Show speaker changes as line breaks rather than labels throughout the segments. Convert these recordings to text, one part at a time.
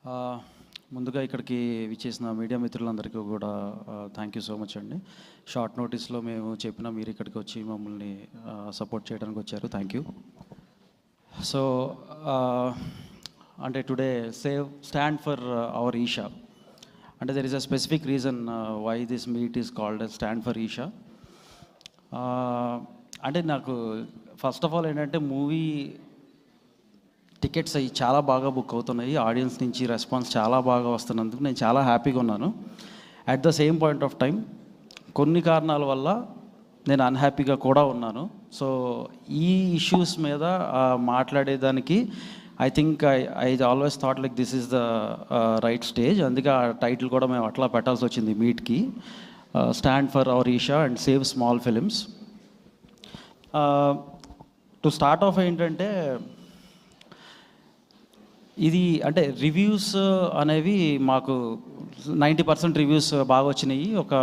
ఆ, ముందుగా ఇక్కడికి విచ్చేసిన మీడియా మిత్రులందరికీ కూడా థ్యాంక్ యూ సో మచ్ అండి. షార్ట్ నోటీస్లో మేము చెప్పిన మీరు ఇక్కడికి వచ్చి మమ్మల్ని సపోర్ట్ చేయడానికి వచ్చారు. Thank you. సో అంటే today stand for our Isha. అంటే there is a specific reason why this meet is called stand for Isha. అంటే నాకు ఫస్ట్ ఆఫ్ ఆల్ ఏంటంటే మూవీ టికెట్స్ అవి చాలా బాగా బుక్ అవుతున్నాయి. ఆడియన్స్ నుంచి రెస్పాన్స్ చాలా బాగా వస్తున్నందుకు నేను చాలా హ్యాపీగా ఉన్నాను. At the same point of time కొన్ని కారణాల వల్ల నేను అన్హ్యాపీగా కూడా ఉన్నాను. సో ఈ ఇష్యూస్ మీద మాట్లాడేదానికి I think I always thought like this is the right stage. అందుకే ఆ టైటిల్ కూడా మేము అట్లా పెట్టాల్సి వచ్చింది మీట్కి, stand for our Isha and save small films. To start off ఏంటంటే ఇది అంటే రివ్యూస్ అనేవి మాకు 90% రివ్యూస్ బాగా వచ్చినాయి, ఒక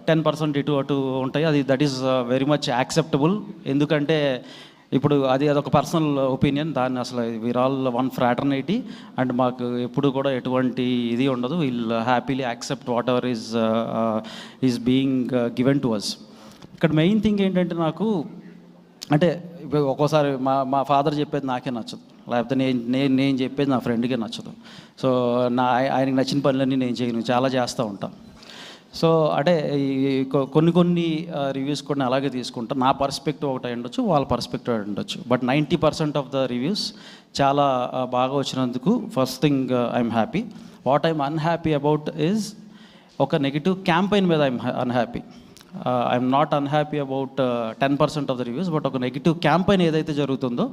10% ఇటు అటు ఉంటాయి. అది that is very much acceptable. ఎందుకంటే ఇప్పుడు అదొక పర్సనల్ ఒపీనియన్. దాన్ని అసలు we are all one fraternity and మాకు ఎప్పుడు కూడా ఎటువంటి ఇది ఉండదు. Will happily accept whatever is being given to us. ఇక్కడ మెయిన్ థింగ్ ఏంటంటే నాకు అంటే ఒక్కోసారి మా ఫాదర్ చెప్పేది నాకే నచ్చదు, లేకపోతే నేను చెప్పేది నా ఫ్రెండ్కే నచ్చదు. సో ఆయనకి నచ్చిన పనులన్నీ నేను చేయను, చాలా చేస్తూ ఉంటాను. సో అంటే కొన్ని రివ్యూస్ కూడా అలాగే తీసుకుంటా. నా పర్స్పెక్టివ్ ఒకటి ఉండొచ్చు, వాళ్ళ పర్స్పెక్టివ్ ఉండొచ్చు. బట్ 90% ఆఫ్ ద రివ్యూస్ చాలా బాగా వచ్చినందుకు first thing I'm happy. What I'm unhappy about is ఒక నెగిటివ్ క్యాంపెయిన్ మీద I'm unhappy. I'm not unhappy about 10% of the reviews, but ఒక నెగిటివ్ క్యాంపెయిన్ ఏదైతే జరుగుతుందో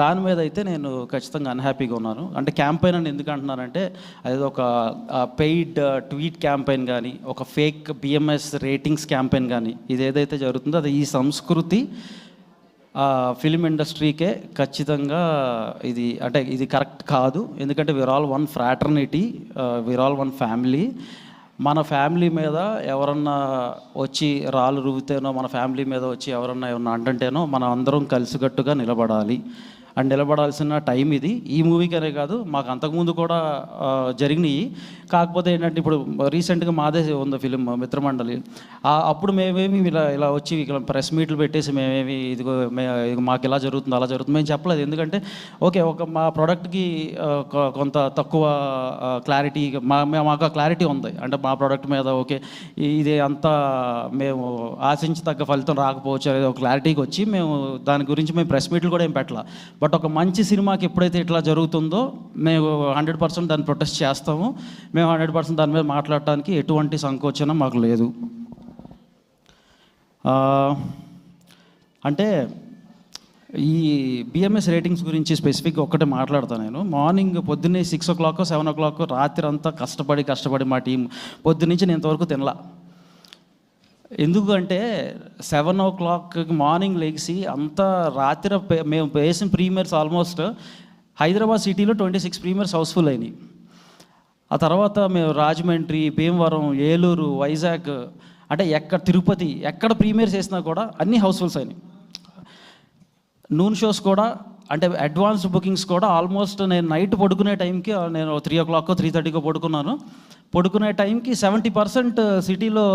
దాని మీద అయితే నేను ఖచ్చితంగా అన్హ్యాపీగా ఉన్నాను. అంటే క్యాంపెయిన్ అని ఎందుకు అంటున్నానంటే అది ఒక పెయిడ్ ట్వీట్ క్యాంపెయిన్ కానీ, ఒక ఫేక్ బిఎంఎస్ రేటింగ్స్ క్యాంపెయిన్ కానీ, ఇది ఏదైతే జరుగుతుందో అది ఈ సంస్కృతి ఫిలిం ఇండస్ట్రీకే ఖచ్చితంగా ఇది కరెక్ట్ కాదు. ఎందుకంటే we are all one fraternity, we are all one family. మన ఫ్యామిలీ మీద ఎవరన్నా వచ్చి రాళ్ళు రువ్వుతేనో, మన ఫ్యామిలీ మీద వచ్చి ఎవరన్నా అంటంటేనో మనం అందరం కలిసికట్టుగా నిలబడాలి. అండ్ నిలబడాల్సిన టైం ఇది. ఈ మూవీకనే కాదు, మాకు అంతకుముందు కూడా జరిగినాయి. కాకపోతే ఏంటంటే ఇప్పుడు రీసెంట్గా మాదే ఉంది ఫిలిం మిత్రమండలి. అప్పుడు మేమేమి ఇలా వచ్చి ఇక్కడ ప్రెస్ మీట్లు పెట్టేసి మేమేమి ఇదిగో మాకు ఇలా జరుగుతుంది అలా జరుగుతుంది మేము చెప్పలేదు. ఎందుకంటే ఒక మా ప్రోడక్ట్కి కొంత తక్కువ క్లారిటీ, మాకు క్లారిటీ ఉంది. అంటే మా ప్రోడక్ట్ మీద ఇది అంతా మేము ఆశించదగ్గ ఫలితం రాకపోవచ్చు అనేది ఒక క్లారిటీకి వచ్చి మేము దాని గురించి మేము ప్రెస్ మీట్లు కూడా ఏం పెట్టాల. బట్ ఒక మంచి సినిమాకి ఎప్పుడైతే ఇట్లా జరుగుతుందో మేము 100% దాన్ని ప్రొటెస్ట్ చేస్తాము. మేము 100% దాని మీద మాట్లాడటానికి ఎటువంటి సంకోచనం మాకు లేదు. అంటే ఈ బిఎంఎస్ రేటింగ్స్ గురించి స్పెసిఫిక్గా ఒక్కటే మాట్లాడతాను నేను. మార్నింగ్ పొద్దున్నే 6 o'clock 7 o'clock రాత్రి అంతా కష్టపడి మా టీం పొద్దున్నుంచి నేను ఇంతవరకు తినలా. ఎందుకంటే 7 o'clock మార్నింగ్ లేచి అంతా రాత్రి మేము వేసిన ప్రీమియర్స్ ఆల్మోస్ట్ హైదరాబాద్ సిటీలో 26 ప్రీమియర్స్ హౌస్ఫుల్ అయినాయి. ఆ తర్వాత మేము రాజమండ్రి, భీమవరం, ఏలూరు, వైజాగ్, అంటే తిరుపతి ఎక్కడ ప్రీమియర్స్ వేసినా కూడా అన్నీ హౌస్ఫుల్స్ అయినాయి. నూన్ షోస్ కూడా అంటే అడ్వాన్స్ బుకింగ్స్ కూడా ఆల్మోస్ట్ నేను నైట్ పడుకునే టైంకి నేను 3 o'clock 3:30 పడుకున్నాను. పడుకునే టైంకి 70% సిటీలో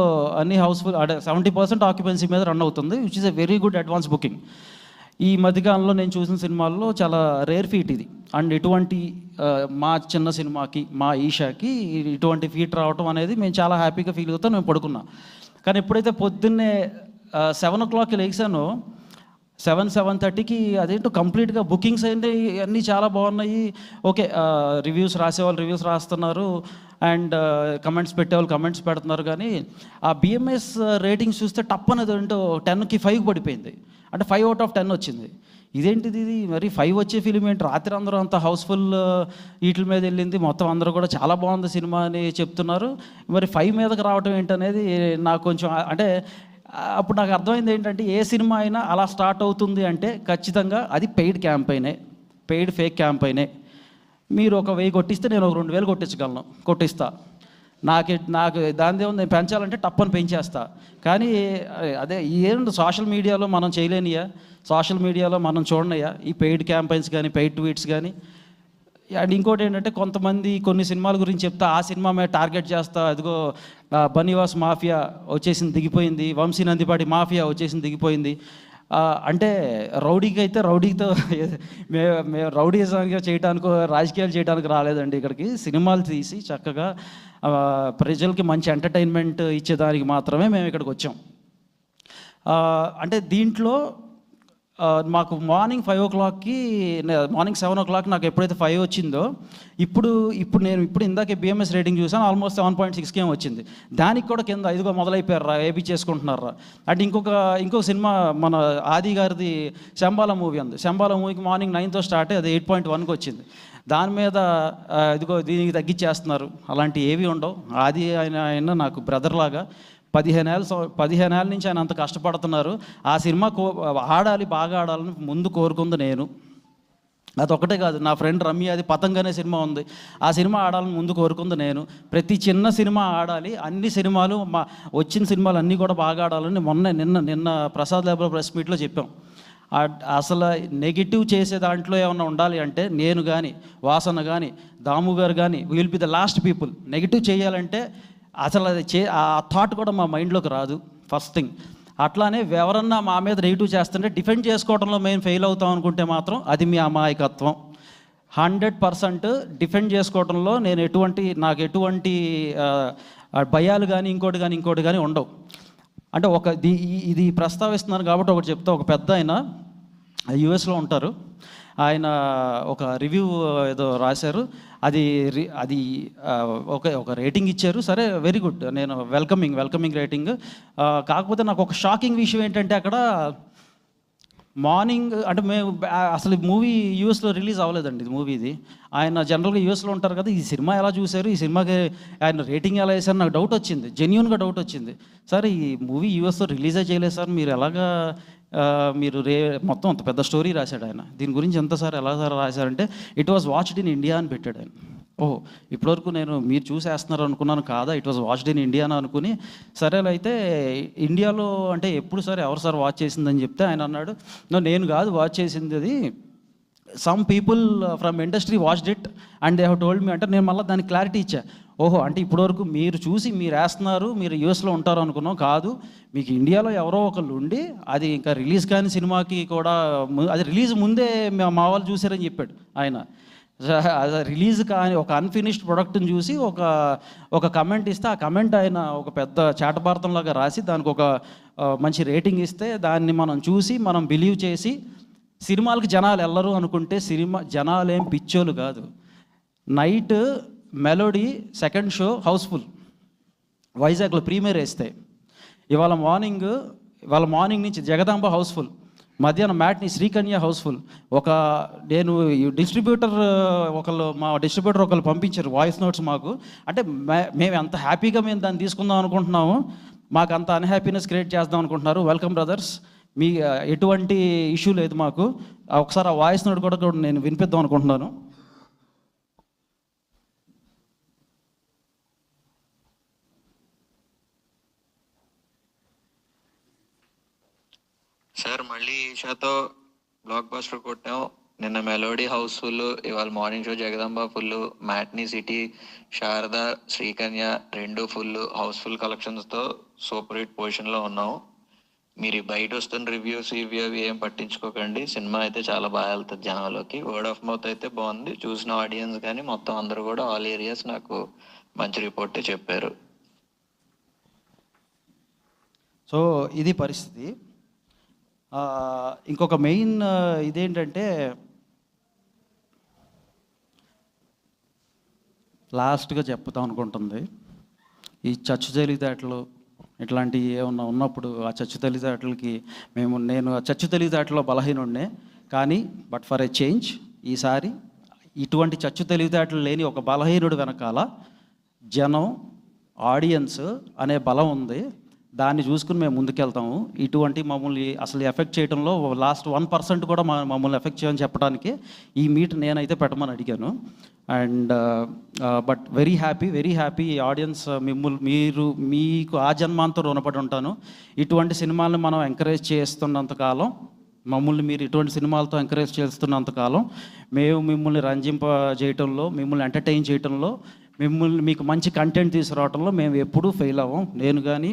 అన్ని హౌస్ఫుల్, అంటే 70% ఆక్యుపెన్సీ మీద రన్ అవుతుంది, which is a very good advance booking. ఈ మధ్యకాలంలో నేను చూసిన సినిమాల్లో చాలా రేర్ ఫీట్ ఇది. అండ్ ఇటువంటి మా చిన్న సినిమాకి, మా ఈషాకి ఇటువంటి ఫీట్ రావటం అనేది మేము చాలా హ్యాపీగా ఫీల్ అవుతాం. మేము పడుకున్నాం. కానీ ఎప్పుడైతే పొద్దున్నే 7 o'clock లేచానో 7:30కి అదేంటో కంప్లీట్గా బుకింగ్స్ అయితే అన్నీ చాలా బాగున్నాయి. రివ్యూస్ రాసేవాళ్ళు రివ్యూస్ రాస్తున్నారు అండ్ కమెంట్స్ పెట్టేవాళ్ళు కమెంట్స్ పెడుతున్నారు. కానీ ఆ బిఎంఎస్ రేటింగ్స్ చూస్తే టప్ అనేది ఏంటో 10కి 5 పడిపోయింది. అంటే 5 out of 10 వచ్చింది. ఇదేంటిది ఇది మరి 5 వచ్చే ఫిలిం ఏంటి? రాత్రి అందరూ అంతా హౌస్ఫుల్ వీటి మీద వెళ్ళింది, మొత్తం అందరూ కూడా చాలా బాగుంది సినిమా అని చెప్తున్నారు. మరి 5 మీదకి రావటం ఏంటనేది నాకు కొంచెం అంటే అప్పుడు నాకు అర్థమైంది ఏంటంటే ఏ సినిమా అయినా అలా స్టార్ట్ అవుతుంది అంటే ఖచ్చితంగా అది పెయిడ్ క్యాంపెయినే, పెయిడ్ ఫేక్ క్యాంపెయినే. మీరు 1000 కొట్టిస్తే నేను 2000 కొట్టిస్తా. నాకు దాని ఏముంది, నేను పెంచాలంటే టప్పని పెంచేస్తా. కానీ అదే ఏంటి సోషల్ మీడియాలో మనం చేయలేనియా, సోషల్ మీడియాలో మనం చూడనయ్యా ఈ పెయిడ్ క్యాంపెయిన్స్ కానీ, పెయిడ్ ట్వీట్స్ కానీ. అండ్ ఇంకోటి ఏంటంటే కొంతమంది కొన్ని సినిమాల గురించి చెప్తా ఆ సినిమా మీద టార్గెట్ చేస్తా, అదిగో బన్నీవాస్ మాఫియా వచ్చేసింది దిగిపోయింది, వంశీ నందిపాటి మాఫియా వచ్చేసింది దిగిపోయింది. అంటే రౌడీకి అయితే రౌడీతో మేము రౌడీజంగా చేయడానికో రాజకీయాలు చేయడానికి రాలేదండి ఇక్కడికి. సినిమాలు తీసి చక్కగా ప్రజలకి మంచి ఎంటర్టైన్మెంట్ ఇచ్చేదానికి మాత్రమే మేము ఇక్కడికి వచ్చాం. అంటే దీంట్లో మాకు మార్నింగ్ 5 o'clockకి, మార్నింగ్ 7 o'clock నాకు ఎప్పుడైతే 5 వచ్చిందో, ఇప్పుడు నేను ఇందాకే బిఎంఎస్ రేటింగ్ చూసాను, ఆల్మోస్ట్ 7.6 వచ్చింది. దానికి కూడా కింద ఇదిగో మొదలైపోయారా, ఏబీ చేసుకుంటున్నారా. అంటే ఇంకొక సినిమా మన ఆది గారిది శంబాల మూవీ ఉంది. శంబాల మూవీకి మార్నింగ్ 9తో స్టార్ట్ అయ్యి అది 8.1కి వచ్చింది. దాని మీద ఇదిగో దీనికి తగ్గించేస్తున్నారు. అలాంటి ఏవి ఉండవు. ఆది ఆయన నాకు బ్రదర్ లాగా 15 ఏళ్ళ నుంచి ఆయన అంత కష్టపడుతున్నారు. ఆ సినిమా ఆడాలి, బాగా ఆడాలని ముందు కోరుకుంది నేను. అదొకటే కాదు, నా ఫ్రెండ్ రమ్య అది పతంగ్ అనే సినిమా ఉంది, ఆ సినిమా ఆడాలని ముందు కోరుకుంది నేను. ప్రతి చిన్న సినిమా ఆడాలి, అన్ని సినిమాలు వచ్చిన సినిమాలు అన్నీ కూడా బాగా ఆడాలని నిన్న ప్రసాద్ ల్యాబ్లో ప్రెస్ మీట్లో చెప్పాం. అసలు నెగిటివ్ చేసే దాంట్లో ఏమన్నా ఉండాలి అంటే నేను కానీ, వాసన కానీ, దాము గారు కానీ, will be the last people. Negative చేయాలంటే అసలు అది ఆ థాట్ కూడా మా మైండ్లోకి రాదు, ఫస్ట్ థింగ్. అట్లానే ఎవరన్నా మా మీద నెగిటివ్ చేస్తుంటే డిఫెండ్ చేసుకోవడంలో మేము ఫెయిల్ అవుతాం అనుకుంటే మాత్రం అది మీ అమాయకత్వం. 100% డిఫెండ్ చేసుకోవడంలో నాకు ఎటువంటి భయాలు కానీ ఇంకోటి కానీ ఉండవు. అంటే ఇది ప్రస్తావిస్తున్నాను కాబట్టి ఒకటి చెప్తా. ఒక పెద్ద ఆయన యుఎస్లో ఉంటారు, ఆయన ఒక రివ్యూ ఏదో రాశారు, అది ఒక రేటింగ్ ఇచ్చారు. సరే, వెరీ గుడ్, నేను వెల్కమింగ్ రేటింగ్. కాకపోతే నాకు ఒక షాకింగ్ విషయం ఏంటంటే, అక్కడ మార్నింగ్ అంటే మేము అసలు మూవీ యూఎస్లో రిలీజ్ అవ్వలేదండి. ఇది మూవీ ఇది ఆయన జనరల్గా యూఎస్లో ఉంటారు కదా, ఈ సినిమా ఎలా చూశారు, ఈ సినిమాకి ఆయన రేటింగ్ ఎలా వేశారు, నాకు డౌట్ వచ్చింది, జెన్యూన్గా డౌట్ వచ్చింది. సార్ ఈ మూవీ యూఎస్లో రిలీజే చేయలేదు సార్, మీరు ఎలాగా మొత్తం అంత పెద్ద స్టోరీ రాశాడు ఆయన, దీని గురించి ఎంత సార్ ఎలా సార్ రాశారంటే, it was watched in India అని పెట్టాడు ఆయన. ఓహో, ఇప్పటివరకు నేను మీరు చూసేస్తున్నారు అనుకున్నాను, కాదా it was watched in India అని అనుకుని, సరేలే అయితే ఇండియాలో అంటే ఎప్పుడు సార్ ఎవరు సార్ వాచ్ చేసిందని చెప్తే ఆయన అన్నాడు, నేను కాదు వాచ్ చేసింది, అది some people from industry watched it and they have told me. అంటే నేను మళ్ళీ దానికి క్లారిటీ ఇచ్చా. ఓహో, అంటే ఇప్పటివరకు మీరు చూసి మీరు వేస్తున్నారు, మీరు యూఎస్లో ఉంటారు అనుకున్నాం, కాదు మీకు ఇండియాలో ఎవరో ఒకళ్ళు ఉండి అది ఇంకా రిలీజ్ కాని సినిమాకి కూడా అది రిలీజ్ ముందే మా వాళ్ళు చూసారని చెప్పాడు ఆయన. రిలీజ్ కానీ ఒక అన్ఫినిష్డ్ ప్రొడక్ట్ని చూసి ఒక కమెంట్ ఇస్తే, ఆ కమెంట్ ఆయన ఒక పెద్ద చాటభారతంలాగా రాసి దానికి ఒక మంచి రేటింగ్ ఇస్తే, దాన్ని మనం చూసి మనం బిలీవ్ చేసి సినిమాలకు జనాలు వెళ్ళరు అనుకుంటే, జనాలు ఏం పిచ్చోలు కాదు. Night melody second show house full, వైజాగ్లో ప్రీమియర్ వేస్తే, ఇవాళ మార్నింగ్ నుంచి జగదాంబ హౌస్ఫుల్, మధ్యాహ్నం మ్యాట్ని శ్రీకన్య హౌస్ఫుల్. నేను డిస్ట్రిబ్యూటర్ మా డిస్ట్రిబ్యూటర్ ఒకళ్ళు పంపించారు వాయిస్ నోట్స్ మాకు. అంటే మేము ఎంత హ్యాపీగా మేము దాన్ని తీసుకుందాం అనుకుంటున్నాము, మాకు అంత అన్హ్యాపీనెస్ క్రియేట్ చేద్దాం అనుకుంటున్నారు. వెల్కమ్ బ్రదర్స్, మీ ఎటువంటి ఇష్యూ లేదు మాకు. ఒకసారి ఆ వాయిస్ నోట్ కూడా నేను వినిపిద్దాం అనుకుంటున్నాను.
సార్, మళ్ళీ ఈషాతో బ్లాక్ బస్టర్ కొట్టాం. నిన్న మెలోడీ హౌస్ఫుల్, ఇవాళ morning show Jagadamba full, matinee City, Sharada, Srikanya రెండు ఫుల్ హౌస్ఫుల్ కలెక్షన్స్తో సూపర్ హిట్ పొజిషన్లో ఉన్నాం. మీరు బయట వస్తున్న రివ్యూస్ ఇవి అవి ఏం పట్టించుకోకండి. సినిమా అయితే చాలా బాగా వెళ్తుంది జనాల్లోకి. వర్డ్ ఆఫ్ మౌత్ అయితే బాగుంది. చూసిన ఆడియన్స్ కానీ మొత్తం అందరూ కూడా ఆల్ ఏరియాస్ నాకు మంచి రిపోర్టే చెప్పారు.
సో ఇది పరిస్థితి. ఇంకొక మెయిన్ ఇదేంటంటే, లాస్ట్గా చెప్తాం అనుకుంటుంది, ఈ చచ్చు తెలివితేటలు ఇట్లాంటివి ఏమన్నా ఉన్నప్పుడు ఆ చచ్చు తెలివితేటలకి నేను ఆ చచ్చు తెలివితేటలో బలహీనుడినే, కానీ బట్ ఫర్ ఏ చేంజ్ ఈసారి ఇటువంటి చచ్చు తెలివితేటలు లేని ఒక బలహీనుడు వెనకాల జనం, ఆడియన్స్ అనే బలం ఉంది. దాన్ని చూసుకుని మేము ముందుకెళ్తాము. ఇటువంటి మమ్మల్ని అసలు ఎఫెక్ట్ చేయడంలో లాస్ట్ 1% కూడా మమ్మల్ని ఎఫెక్ట్ చేయని చెప్పడానికి ఈ మీట్ నేనైతే పెట్టమని అడిగాను. And but very happy audience, మీకు ఆ జన్మాంతో రుణపడి ఉంటాను. ఇటువంటి సినిమాలను మనం ఎంకరేజ్ చేస్తున్నంతకాలం మమ్మల్ని మీరు ఇటువంటి సినిమాలతో ఎంకరేజ్ చేస్తున్నంతకాలం మేము మిమ్మల్ని రంజింపజేయటంలో, మిమ్మల్ని ఎంటర్టైన్ చేయటంలో, మీకు మంచి కంటెంట్ తీసుకురావడంలో మేము ఎప్పుడూ ఫెయిల్ అవ్వం. నేను కానీ,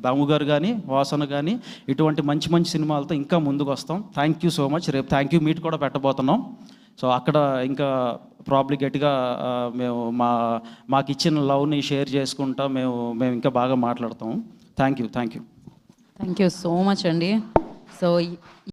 దాము గారు కానీ, వాసన కానీ ఇటువంటి మంచి మంచి సినిమాలతో ఇంకా ముందుకు వస్తాం. Thank you so much. రేపు థ్యాంక్ యూ మీట్ కూడా పెట్టబోతున్నాం. సో అక్కడ ఇంకా ప్రాబ్లీ గట్టిగా మేము మాకు ఇచ్చిన లవ్ని షేర్ చేసుకుంటా మేము ఇంకా బాగా మాట్లాడతాం. థ్యాంక్ యూ
సో మచ్ అండి. సో